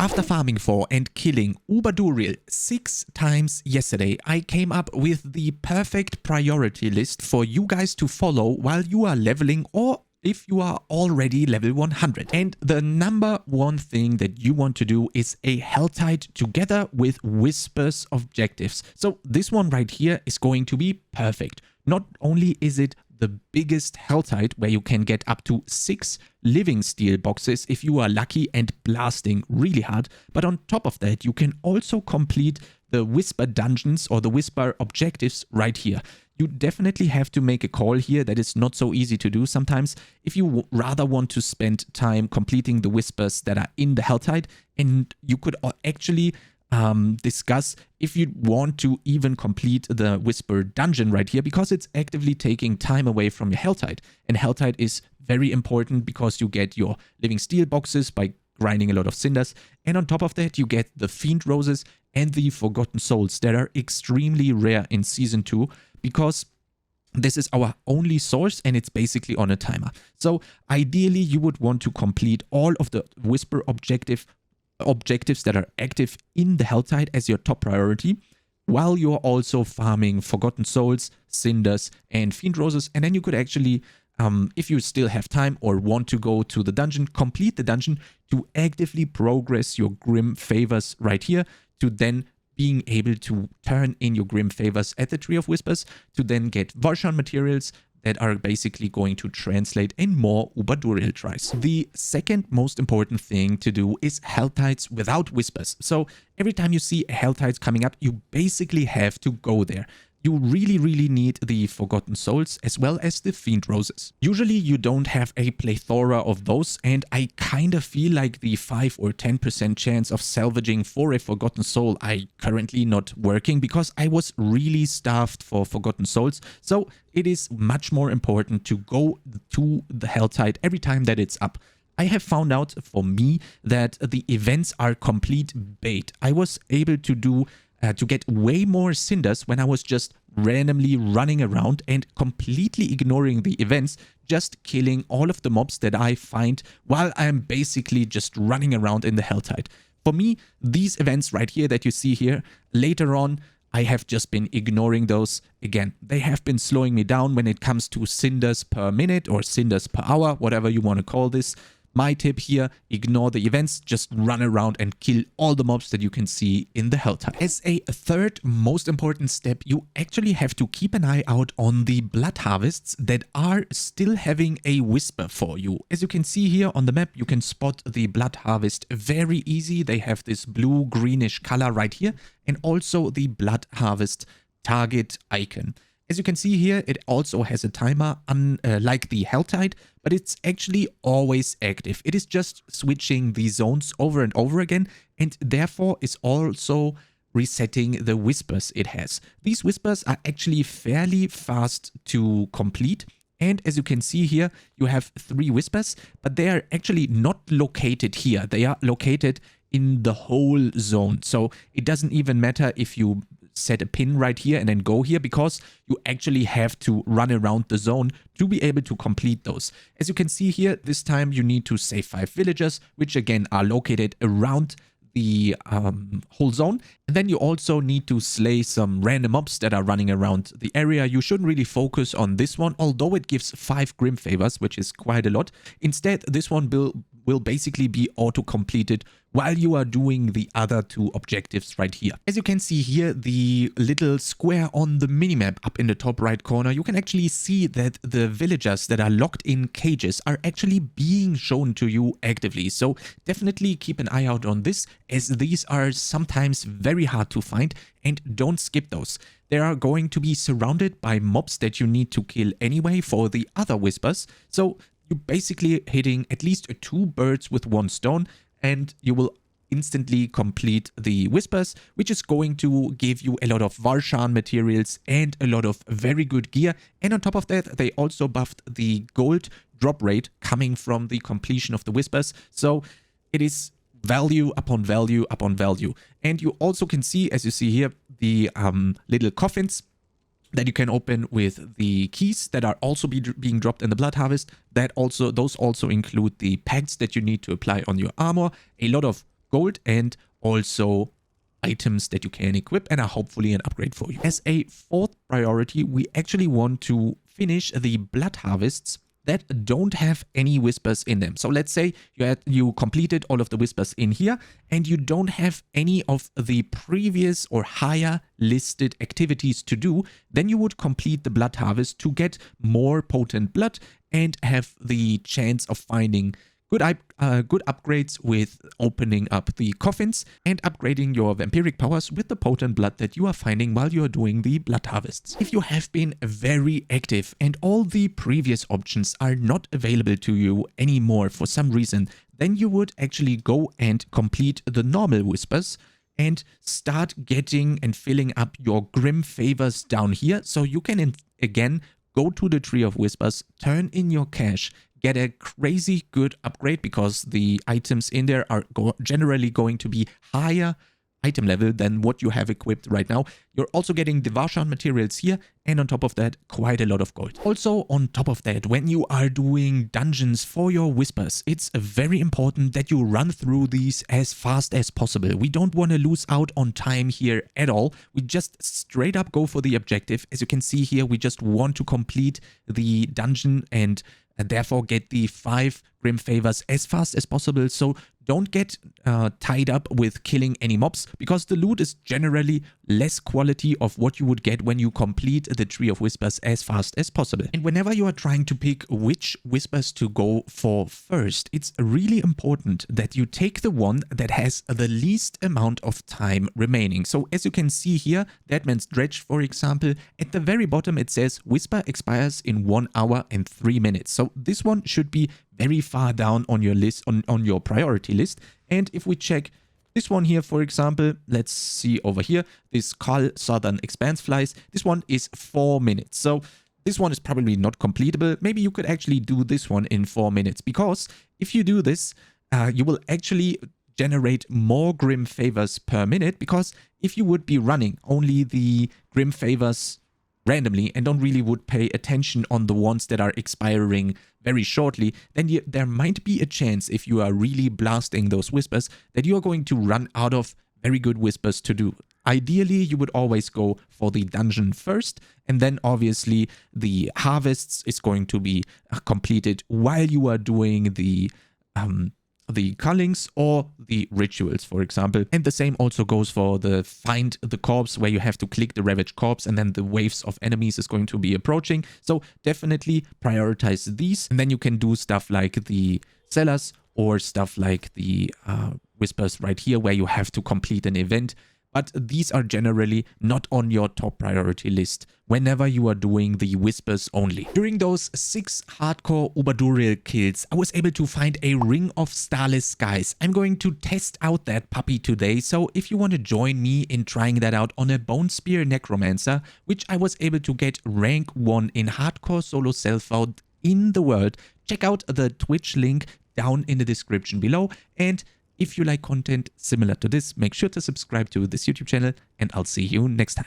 After farming for and killing Uber Duriel 6 times yesterday, I came up with the perfect priority list for you guys to follow while you are leveling or if you are already level 100. And the number one thing that you want to do is a Helltide together with Whispers objectives. So this one right here is going to be perfect. Not only is it the biggest Helltide where you can get up to 6 living steel boxes if you are lucky and blasting really hard, but on top of that you can also complete the Whisper dungeons or the Whisper objectives right here. You definitely have to make a call here. That is not so easy to do sometimes if you rather want to spend time completing the Whispers that are in the Helltide, and you could actually discuss if you want to even complete the Whisper dungeon right here, because it's actively taking time away from your Helltide. And Helltide is very important because you get your living steel boxes by grinding a lot of cinders, and on top of that you get the Fiend Roses and the Forgotten Souls that are extremely rare in Season 2 because this is our only source and it's basically on a timer. So ideally you would want to complete all of the Whisper objectives that are active in the Helltide as your top priority, while you're also farming Forgotten Souls, Cinders, and Fiend Roses. And then you could actually, if you still have time or want to go to the dungeon, complete the dungeon to actively progress your Grim Favors right here, to then being able to turn in your Grim Favors at the Tree of Whispers, to then get Varshan materials that are basically going to translate in more Uber Duriel tries. The second most important thing to do is Helltides without Whispers. So every time you see a Helltide coming up, you basically have to go there. You really need the Forgotten Souls as well as the Fiend Roses. Usually you don't have a plethora of those, and I kind of feel like the 5 or 10% chance of salvaging for a Forgotten Soul are currently not working because I was really starved for Forgotten Souls. So it is much more important to go to the Helltide every time that it's up. I have found out for me that the events are complete bait. I was able to get way more cinders when I was just randomly running around and completely ignoring the events, just killing all of the mobs that I find while I'm basically just running around in the Helltide. For me, these events right here that you see here, later on, I have just been ignoring those. Again, they have been slowing me down when it comes to cinders per minute or cinders per hour, whatever you want to call this. My tip here, ignore the events, just run around and kill all the mobs that you can see in the Helltide. As a third most important step, you actually have to keep an eye out on the blood harvests that are still having a Whisper for you. As you can see here on the map, you can spot the blood harvest very easy. They have this blue-greenish color right here, and also the blood harvest target icon. As you can see here, it also has a timer unlike the Helltide, but it's actually always active. It is just switching the zones over and over again, and therefore is also resetting the Whispers it has. These Whispers are actually fairly fast to complete, and as you can see here, you have 3 Whispers, but they are actually not located here. They are located in the whole zone, so it doesn't even matter if you set a pin right here and then go here, because you actually have to run around the zone to be able to complete those. As you can see here, this time you need to save 5 villagers, which again are located around the whole zone. And then you also need to slay some random mobs that are running around the area. You shouldn't really focus on this one, although it gives 5 Grim Favors, which is quite a lot. Instead, this one will basically be auto-completed while you are doing the other 2 objectives right here. As you can see here, the little square on the minimap up in the top right corner, you can actually see that the villagers that are locked in cages are actually being shown to you actively. So definitely keep an eye out on this, as these are sometimes very hard to find, and don't skip those. They are going to be surrounded by mobs that you need to kill anyway for the other Whispers. So you're basically hitting at least 2 birds with 1 stone, and you will instantly complete the Whispers, which is going to give you a lot of Varshan materials and a lot of very good gear. And on top of that, they also buffed the gold drop rate coming from the completion of the Whispers. So it is value upon value upon value. And you also can see, as you see here, the little coffins that you can open with the keys that are also being dropped in the Blood Harvest. Those also include the packs that you need to apply on your armor, a lot of gold and also items that you can equip and are hopefully an upgrade for you. As a fourth priority, we actually want to finish the blood harvests that don't have any whispers in them. So let's say you completed all of the whispers in here and you don't have any of the previous or higher listed activities to do, then you would complete the blood harvest to get more potent blood and have the chance of finding good upgrades with opening up the coffins and upgrading your vampiric powers with the potent blood that you are finding while you are doing the blood harvests. If you have been very active and all the previous options are not available to you anymore for some reason, then you would actually go and complete the normal whispers and start getting and filling up your grim favors down here, so you can again go to the Tree of Whispers, turn in your cash, get a crazy good upgrade because the items in there are generally going to be higher item level than what you have equipped right now. You're also getting the Varshan materials here, and on top of that, quite a lot of gold. Also, on top of that, when you are doing dungeons for your whispers, it's very important that you run through these as fast as possible. We don't want to lose out on time here at all. We just straight up go for the objective. As you can see here, we just want to complete the dungeon and therefore get the 5 grim favors as fast as possible. So don't get tied up with killing any mobs, because the loot is generally less quality of what you would get when you complete the Tree of Whispers as fast as possible. And whenever you are trying to pick which whispers to go for first, it's really important that you take the one that has the least amount of time remaining. So as you can see here, Deadman's Dredge, for example, at the very bottom it says Whisper expires in 1 hour and 3 minutes. So this one should be very far down on your list, on your priority list. And if we check this one here, for example, let's see over here, this Carl Southern Expanse Flies, this one is 4 minutes. So this one is probably not completable. Maybe you could actually do this one in 4 minutes, because if you do this, you will actually generate more grim favors per minute, because if you would be running only the grim favors randomly and don't really would pay attention on the ones that are expiring very shortly, then there might be a chance, if you are really blasting those whispers, that you are going to run out of very good whispers to do. Ideally, you would always go for the dungeon first, and then obviously the harvests is going to be completed while you are doing the cullings or the rituals, for example. And the same also goes for the find the corpse, where you have to click the ravaged corpse and then the waves of enemies is going to be approaching. So definitely prioritize these, and then you can do stuff like the cellars or stuff like the whispers right here, where you have to complete an event. But these are generally not on your top priority list whenever you are doing the whispers only. During those 6 hardcore Uber Duriel kills, I was able to find a Ring of Starless Skies. I'm going to test out that puppy today, so if you want to join me in trying that out on a Bone Spear Necromancer, which I was able to get rank 1 in hardcore solo self-out in the world, check out the Twitch link down in the description below. And if you like content similar to this, make sure to subscribe to this YouTube channel, and I'll see you next time.